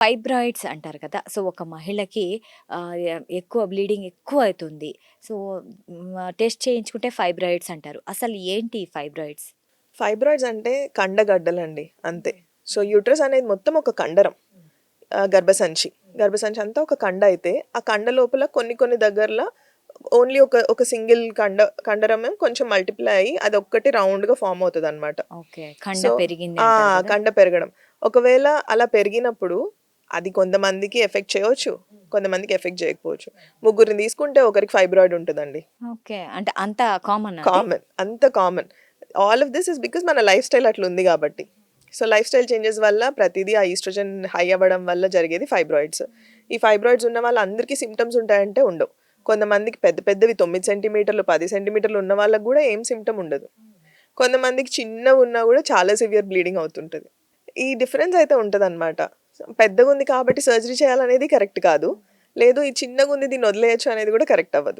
Fibroids అంటారు కదా! So, ఒక మహిళకి ఎక్కువ బ్లీడింగ్ ఎక్కువైతుంది. సో, టెస్ట్ చేయించుకుంటే ఫైబ్రాయిడ్స్ అంటారు. అసలు ఏంటి ఫైబ్రాయిడ్స్? ఫైబ్రాయిడ్స్ అంటే కండగడ్డలండి అంతే. సో, యూట్రస్ అనేది మొత్తం ఒక కండరం. గర్భసంచి. గర్భసంచి అంతా ఒక కండ అయితే, ఆ కండ లోపల కొన్ని కొన్ని దగ్గరల ఓన్లీ ఒక సింగిల్ కండరమే కొంచెం మల్టిప్లై అయ్యి అదొక్కటి రౌండ్‌గా ఫార్మ్ అవుతదనమాట. ఓకే. కండ సో పెరిగింది ఆ! అంటారు గదా! కండ పెరగడం. ఒకవేళ అలా పెరిగినప్పుడు అది కొంతమందికి ఎఫెక్ట్ చేయొచ్చు. కొంతమందికి ఎఫెక్ట్ చేయకపోవచ్చు. ముగ్గురిని తీసుకుంటే ఒకరికి ఫైబ్రాయిడ్ ఉంటదండి. ఓకే. అంటే అంత కామనా అది? కామన్. అంత common. All of this is because మన లైఫ్ స్టైల్ అట్లుంది గాబట్టి. సో, లైఫ్ స్టైల్ చేంజెస్ వల్ల ప్రతిదీ ఆ ఈస్ట్రోజన్ హై అవ్వడం వల్ల జరిగేది ఫైబ్రాయిడ్స్. ఈ ఫైబ్రాయిడ్స్ ఉన్న వాళ్ళందరికీ సింప్టమ్స్ ఉంటాయంటే ఉండవు. కొంతమందికి పెద్ద పెద్దవి 9 సెంటీమీటర్లు, 10 సెంటీమీటర్లు ఉన్న వాళ్ళకి గూడా ఏం సింప్టమ్ ఉండదు. కొంతమందికి చిన్నగున్నా గూడా చాలా సివియర్ బ్లీడింగ్ అవుతుంటది. ఈ డిఫరెన్స్ అయితే ఉంటదనమాట. పెద్దగుంది కాబట్టి సర్జరీ చేయాలనేది కరెక్ట్ కాదు. లేదు ఈ చిన్నగుంది దీన్ని వదిలేయొచ్చు అనేది గూడా కరెక్ట్ అవ్వదు.